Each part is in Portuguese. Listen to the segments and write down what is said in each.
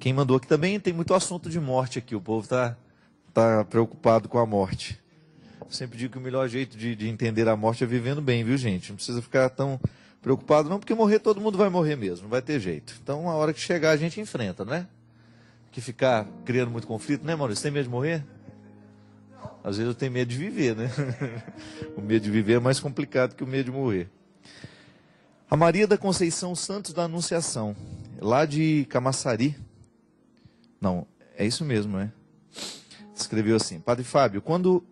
Quem mandou aqui também tem muito assunto de morte aqui. O povo tá preocupado com a morte. Eu sempre digo que o melhor jeito de entender a morte é vivendo bem, viu, gente? Não precisa ficar tão preocupado não, porque morrer todo mundo vai morrer mesmo, não vai ter jeito. Então, a hora que chegar a gente enfrenta, não é? Que ficar criando muito conflito, né, Maurício? Tem medo de morrer? Às vezes eu tenho medo de viver, né? O medo de viver é mais complicado que o medo de morrer. A Maria da Conceição Santos da Anunciação, lá de Camaçari. Não, é isso mesmo, né? Escreveu assim: Padre Fábio, quando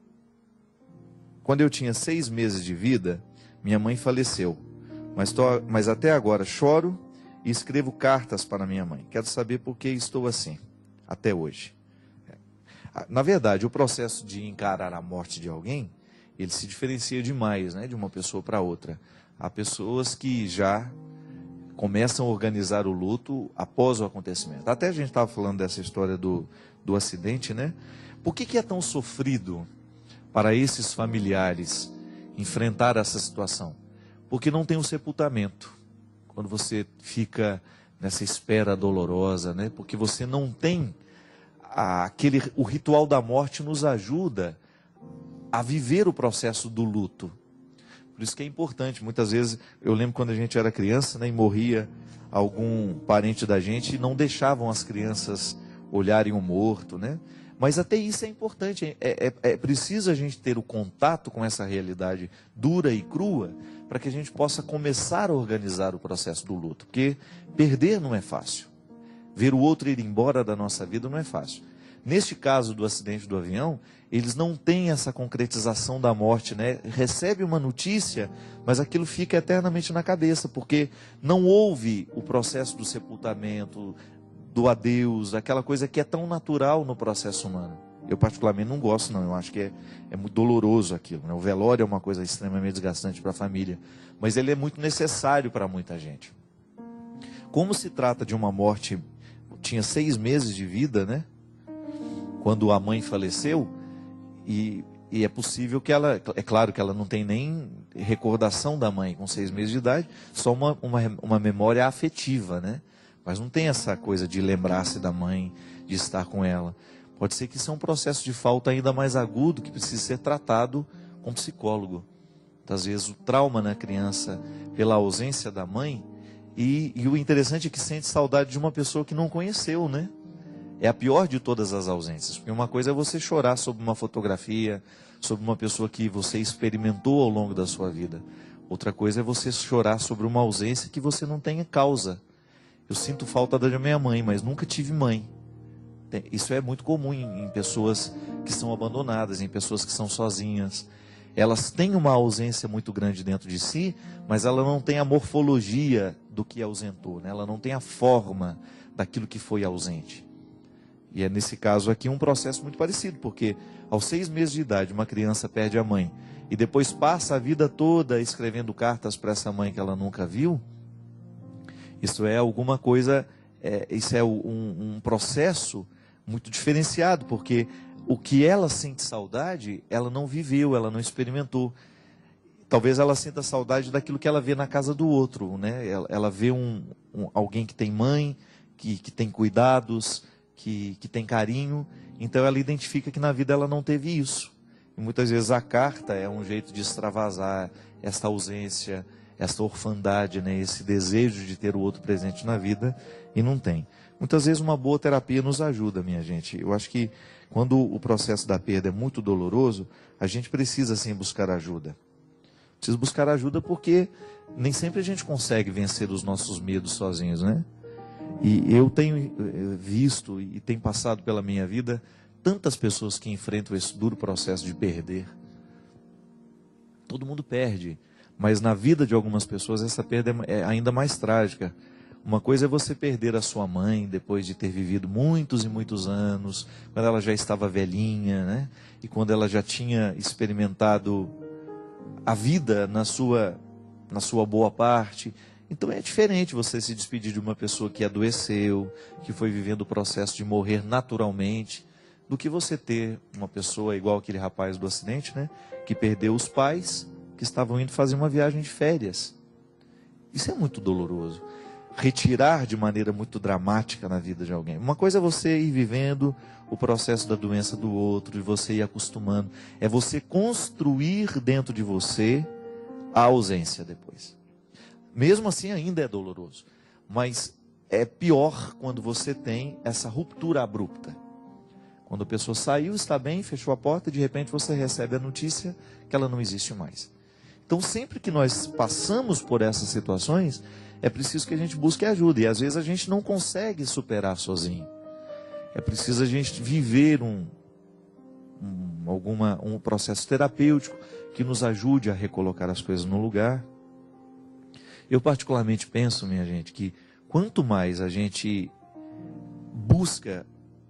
eu tinha 6 meses de vida, minha mãe faleceu. Mas até agora choro e escrevo cartas para minha mãe. Quero saber por que estou assim, até hoje. Na verdade, o processo de encarar a morte de alguém, ele se diferencia demais, né, de uma pessoa para outra. Há pessoas que já começam a organizar o luto após o acontecimento. Até a gente estava falando dessa história do acidente, né? Por que é tão sofrido para esses familiares enfrentar essa situação? Porque não tem o sepultamento. Quando você fica nessa espera dolorosa, né? Porque você não tem o ritual da morte nos ajuda a viver o processo do luto. Por isso que é importante. Muitas vezes, eu lembro quando a gente era criança, né, e morria algum parente da gente, e não deixavam as crianças olharem o morto, né? Mas até isso é importante. É preciso a gente ter o contato com essa realidade dura e crua, para que a gente possa começar a organizar o processo do luto. Porque perder não é fácil. Ver o outro ir embora da nossa vida não é fácil. Neste caso do acidente do avião, eles não têm essa concretização da morte, né? Recebe uma notícia, mas aquilo fica eternamente na cabeça, porque não houve o processo do sepultamento, do adeus, aquela coisa que é tão natural no processo humano. Eu particularmente não gosto, não. Eu acho que é muito doloroso aquilo, né? O velório é uma coisa extremamente desgastante para a família, mas ele é muito necessário para muita gente. Como se trata de uma morte, tinha 6 meses de vida, né? Quando a mãe faleceu, e é possível que ela, é claro que ela não tem nem recordação da mãe com 6 meses de idade, só uma memória afetiva, né? Mas não tem essa coisa de lembrar-se da mãe, de estar com ela. Pode ser que isso é um processo de falta ainda mais agudo, que precisa ser tratado com psicólogo. Às vezes o trauma na criança pela ausência da mãe, e o interessante é que sente saudade de uma pessoa que não conheceu, né? É a pior de todas as ausências, porque uma coisa é você chorar sobre uma fotografia, sobre uma pessoa que você experimentou ao longo da sua vida. Outra coisa é você chorar sobre uma ausência que você não tenha causa. Eu sinto falta da minha mãe, mas nunca tive mãe. Isso é muito comum em pessoas que são abandonadas, em pessoas que são sozinhas. Elas têm uma ausência muito grande dentro de si, mas ela não tem a morfologia do que ausentou, né? Ela não tem a forma daquilo que foi ausente. E é nesse caso aqui um processo muito parecido, porque aos 6 meses de idade uma criança perde a mãe e depois passa a vida toda escrevendo cartas para essa mãe que ela nunca viu. Isso é alguma coisa, isso é um processo muito diferenciado, porque o que ela sente saudade, ela não viveu, ela não experimentou. Talvez ela sinta saudade daquilo que ela vê na casa do outro, né? Ela vê alguém que tem mãe, que tem cuidados, que tem carinho, então ela identifica que na vida ela não teve isso. E muitas vezes a carta é um jeito de extravasar essa ausência, essa orfandade, né? Esse desejo de ter o outro presente na vida, e não tem. Muitas vezes uma boa terapia nos ajuda, minha gente. Eu acho que quando o processo da perda é muito doloroso, a gente precisa sim buscar ajuda. Precisa buscar ajuda porque nem sempre a gente consegue vencer os nossos medos sozinhos, né? E eu tenho visto e tenho passado pela minha vida tantas pessoas que enfrentam esse duro processo de perder. Todo mundo perde, mas na vida de algumas pessoas essa perda é ainda mais trágica. Uma coisa é você perder a sua mãe depois de ter vivido muitos e muitos anos, quando ela já estava velhinha, né? E quando ela já tinha experimentado a vida na sua boa parte. Então é diferente você se despedir de uma pessoa que adoeceu, que foi vivendo o processo de morrer naturalmente, do que você ter uma pessoa igual aquele rapaz do acidente, né? Que perdeu os pais, que estavam indo fazer uma viagem de férias. Isso é muito doloroso. retirar de maneira muito dramática na vida de alguém. Uma coisa é você ir vivendo o processo da doença do outro, e você ir acostumando. É você construir dentro de você a ausência depois. Mesmo assim ainda é doloroso, mas é pior quando você tem essa ruptura abrupta. Quando a pessoa saiu, está bem, fechou a porta, e de repente você recebe a notícia que ela não existe mais. Então sempre que nós passamos por essas situações, é preciso que a gente busque ajuda, e às vezes a gente não consegue superar sozinho. É preciso a gente viver um processo terapêutico que nos ajude a recolocar as coisas no lugar. Eu particularmente penso, minha gente, que quanto mais a gente busca,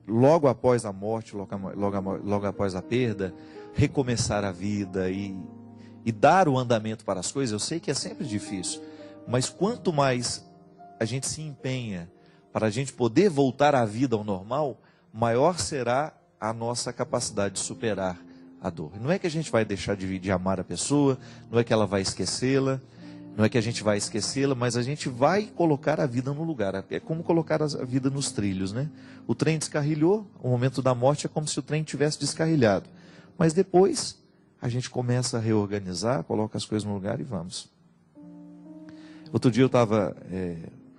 logo após a morte, logo após a perda, recomeçar a vida e dar o andamento para as coisas, eu sei que é sempre difícil, mas quanto mais a gente se empenha para a gente poder voltar à vida ao normal, maior será a nossa capacidade de superar a dor. Não é que a gente vai deixar de amar a pessoa, não é que ela vai esquecê-la, não é que a gente vai esquecê-la, mas a gente vai colocar a vida no lugar. É como colocar a vida nos trilhos, né? O trem descarrilhou, o momento da morte é como se o trem tivesse descarrilhado. Mas depois a gente começa a reorganizar, coloca as coisas no lugar e vamos. Outro dia eu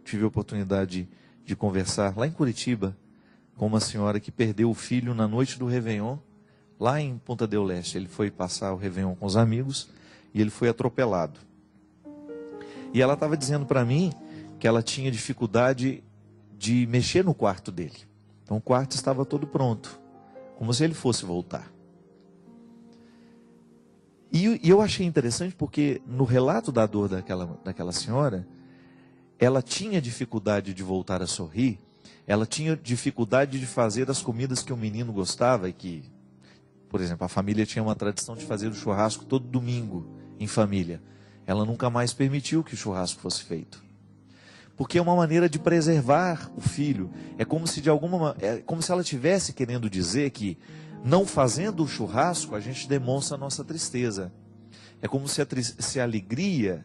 tive a oportunidade de conversar lá em Curitiba com uma senhora que perdeu o filho na noite do Réveillon, lá em Punta del Este. Ele foi passar o Réveillon com os amigos e ele foi atropelado. E ela estava dizendo para mim que ela tinha dificuldade de mexer no quarto dele. Então o quarto estava todo pronto, como se ele fosse voltar. E eu achei interessante porque no relato da dor daquela senhora, ela tinha dificuldade de voltar a sorrir, ela tinha dificuldade de fazer as comidas que o menino gostava e que, por exemplo, a família tinha uma tradição de fazer o churrasco todo domingo em família. Ela nunca mais permitiu que o churrasco fosse feito. Porque é uma maneira de preservar o filho. É como se ela estivesse querendo dizer que não fazendo o churrasco a gente demonstra a nossa tristeza. É como se a alegria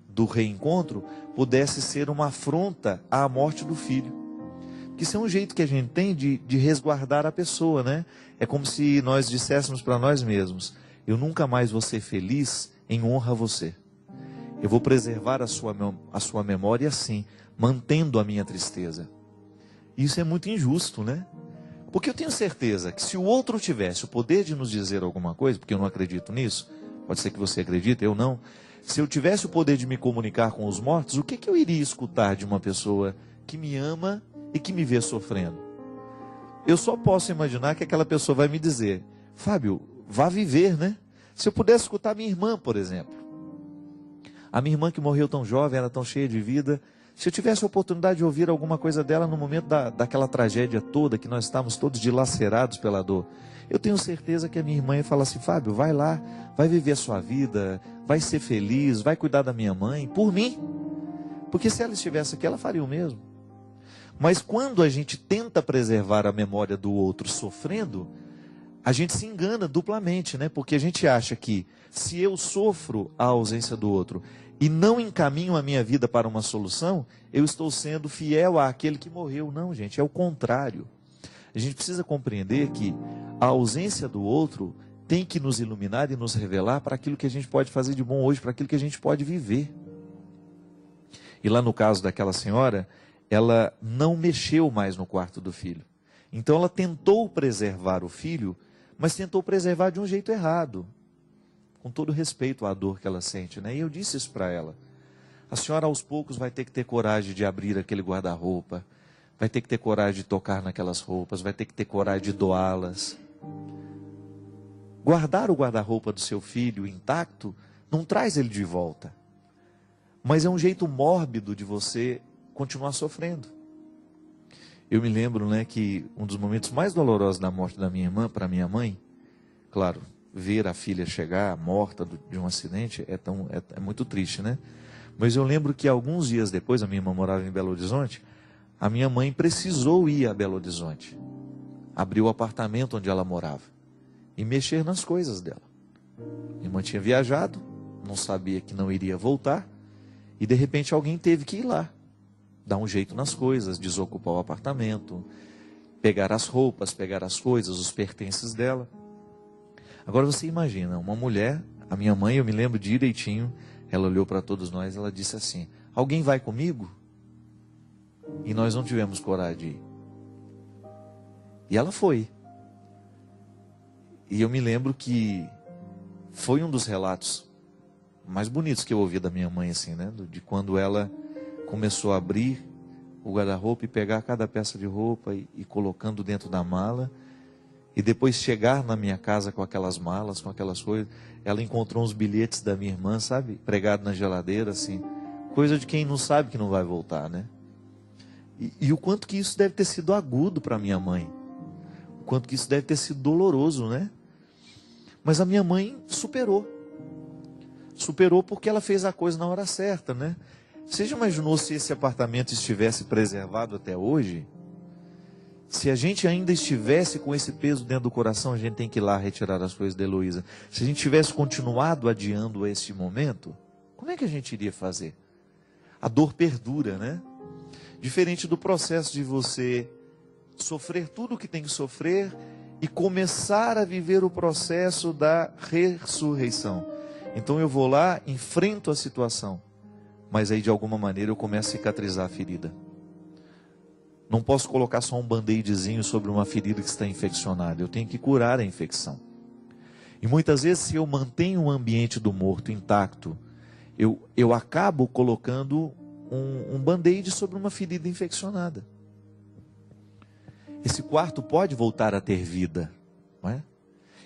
do reencontro pudesse ser uma afronta à morte do filho. Que isso é um jeito que a gente tem de resguardar a pessoa, né? É como se nós disséssemos para nós mesmos: eu nunca mais vou ser feliz em honra a você. Eu vou preservar a sua memória assim, mantendo a minha tristeza. Isso é muito injusto, né? Porque eu tenho certeza que se o outro tivesse o poder de nos dizer alguma coisa, porque eu não acredito nisso, pode ser que você acredite, eu não. Se eu tivesse o poder de me comunicar com os mortos, o que eu iria escutar de uma pessoa que me ama e que me vê sofrendo? Eu só posso imaginar que aquela pessoa vai me dizer: Fábio, vá viver, né? Se eu pudesse escutar minha irmã, por exemplo. A minha irmã que morreu tão jovem, era tão cheia de vida. Se eu tivesse a oportunidade de ouvir alguma coisa dela no momento daquela tragédia toda, que nós estávamos todos dilacerados pela dor, eu tenho certeza que a minha irmã ia falar assim: Fábio, vai lá, vai viver a sua vida, vai ser feliz, vai cuidar da minha mãe, por mim. Porque se ela estivesse aqui, ela faria o mesmo. Mas quando a gente tenta preservar a memória do outro sofrendo, a gente se engana duplamente, né? Porque a gente acha que se eu sofro a ausência do outro e não encaminho a minha vida para uma solução, eu estou sendo fiel àquele que morreu. Não, gente, é o contrário. A gente precisa compreender que a ausência do outro tem que nos iluminar e nos revelar para aquilo que a gente pode fazer de bom hoje, para aquilo que a gente pode viver. E lá no caso daquela senhora, ela não mexeu mais no quarto do filho. Então ela tentou preservar o filho, mas tentou preservar de um jeito errado. Com todo respeito à dor que ela sente, né? E eu disse isso para ela: a senhora aos poucos vai ter que ter coragem de abrir aquele guarda-roupa, vai ter que ter coragem de tocar naquelas roupas, vai ter que ter coragem de doá-las. Guardar o guarda-roupa do seu filho intacto não traz ele de volta, mas é um jeito mórbido de você continuar sofrendo. Eu me lembro, né, que um dos momentos mais dolorosos da morte da minha irmã para minha mãe, claro, ver a filha chegar morta de um acidente é muito triste, né? Mas eu lembro que alguns dias depois, a minha irmã morava em Belo Horizonte, a minha mãe precisou ir a Belo Horizonte, abrir o apartamento onde ela morava e mexer nas coisas dela. Minha irmã tinha viajado, não sabia que não iria voltar, e de repente alguém teve que ir lá. dar um jeito nas coisas, desocupar o apartamento, pegar as roupas, pegar as coisas, os pertences dela. Agora você imagina, uma mulher, a minha mãe, eu me lembro direitinho, ela olhou para todos nós, ela disse assim: alguém vai comigo? E nós não tivemos coragem de ir. E ela foi. E eu me lembro que foi um dos relatos mais bonitos que eu ouvi da minha mãe, assim, né? De quando ela começou a abrir o guarda-roupa e pegar cada peça de roupa e colocando dentro da mala. E depois chegar na minha casa com aquelas malas, com aquelas coisas. Ela encontrou uns bilhetes da minha irmã, sabe? Pregado na geladeira, assim. Coisa de quem não sabe que não vai voltar, né? E o quanto que isso deve ter sido agudo para minha mãe. O quanto que isso deve ter sido doloroso, né? Mas a minha mãe superou. Superou porque ela fez a coisa na hora certa, né? Você já imaginou se esse apartamento estivesse preservado até hoje? Se a gente ainda estivesse com esse peso dentro do coração, a gente tem que ir lá retirar as coisas da Heloísa. Se a gente tivesse continuado adiando esse momento, como é que a gente iria fazer? A dor perdura, né? Diferente do processo de você sofrer tudo o que tem que sofrer e começar a viver o processo da ressurreição. Então eu vou lá, enfrento a situação, mas aí de alguma maneira eu começo a cicatrizar a ferida. Não posso colocar só um band-aidzinho sobre uma ferida que está infeccionada. Eu tenho que curar a infecção. E muitas vezes, se eu mantenho o ambiente do morto intacto, eu acabo colocando um band-aid sobre uma ferida infeccionada. Esse quarto pode voltar a ter vida, não é?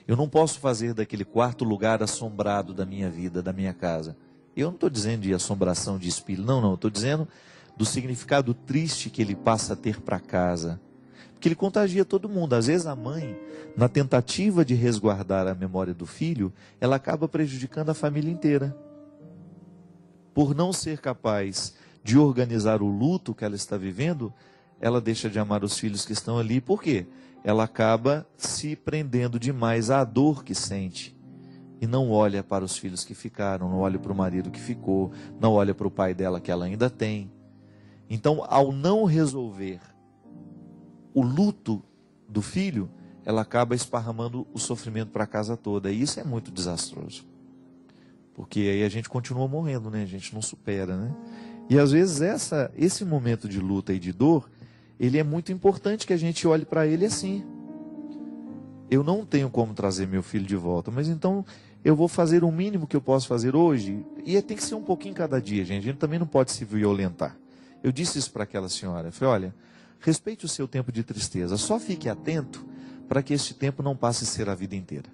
Eu não posso fazer daquele quarto lugar assombrado da minha vida, da minha casa. Eu não estou dizendo de assombração de espírito, não. Estou dizendo do significado triste que ele passa a ter para casa. Porque ele contagia todo mundo. Às vezes a mãe, na tentativa de resguardar a memória do filho, ela acaba prejudicando a família inteira. Por não ser capaz de organizar o luto que ela está vivendo, ela deixa de amar os filhos que estão ali. Por quê? Ela acaba se prendendo demais à dor que sente. E não olha para os filhos que ficaram, não olha para o marido que ficou, não olha para o pai dela que ela ainda tem. Então, ao não resolver o luto do filho, ela acaba esparramando o sofrimento para a casa toda. E isso é muito desastroso. Porque aí a gente continua morrendo, né? A gente não supera, né? E às vezes esse momento de luta e de dor, ele é muito importante que a gente olhe para ele assim. Eu não tenho como trazer meu filho de volta, mas então eu vou fazer o mínimo que eu posso fazer hoje. E tem que ser um pouquinho cada dia, gente. A gente também não pode se violentar. Eu disse isso para aquela senhora. Eu falei: olha, respeite o seu tempo de tristeza. Só fique atento para que este tempo não passe a ser a vida inteira.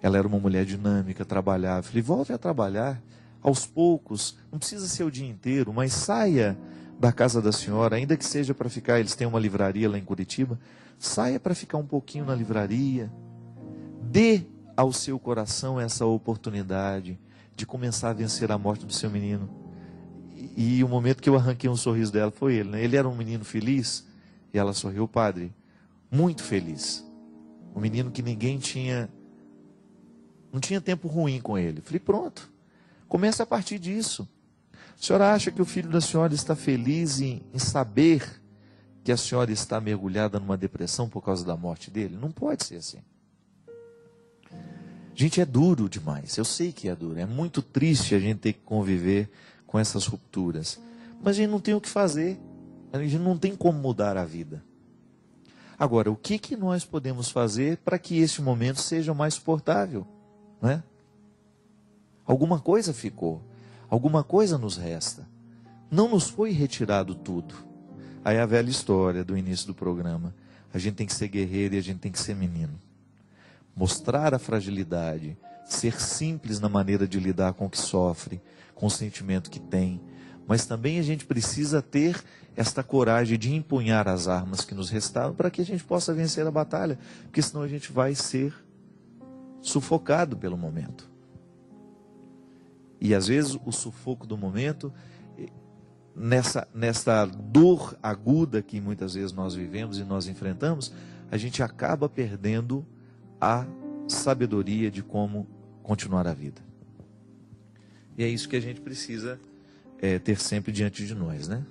Ela era uma mulher dinâmica, trabalhava. Eu falei: volte a trabalhar aos poucos. Não precisa ser o dia inteiro, mas saia da casa da senhora, ainda que seja para ficar. Eles têm uma livraria lá em Curitiba. Saia para ficar um pouquinho na livraria. Dê ao seu coração essa oportunidade de começar a vencer a morte do seu menino. E o momento que eu arranquei um sorriso dela foi ele, né? Ele era um menino feliz e ela sorriu: padre, muito feliz. Um menino que ninguém tinha, não tinha tempo ruim com ele. Falei: pronto, começa a partir disso. A senhora acha que o filho da senhora está feliz em saber que a senhora está mergulhada numa depressão por causa da morte dele? Não pode ser assim. Gente, é duro demais. Eu sei que é duro. É muito triste a gente ter que conviver com essas rupturas. Mas a gente não tem o que fazer. A gente não tem como mudar a vida. Agora, o que nós podemos fazer para que este momento seja mais suportável? Não é? Alguma coisa ficou. Alguma coisa nos resta. Não nos foi retirado tudo. Aí a velha história do início do programa. A gente tem que ser guerreiro e a gente tem que ser menino. Mostrar a fragilidade. Ser simples na maneira de lidar com o que sofre, com o sentimento que tem. Mas também a gente precisa ter esta coragem de empunhar as armas que nos restaram para que a gente possa vencer a batalha. Porque senão a gente vai ser sufocado pelo momento. E às vezes o sufoco do momento, nessa dor aguda que muitas vezes nós vivemos e nós enfrentamos, a gente acaba perdendo a sabedoria de como continuar a vida. E é isso que a gente precisa ter sempre diante de nós, né?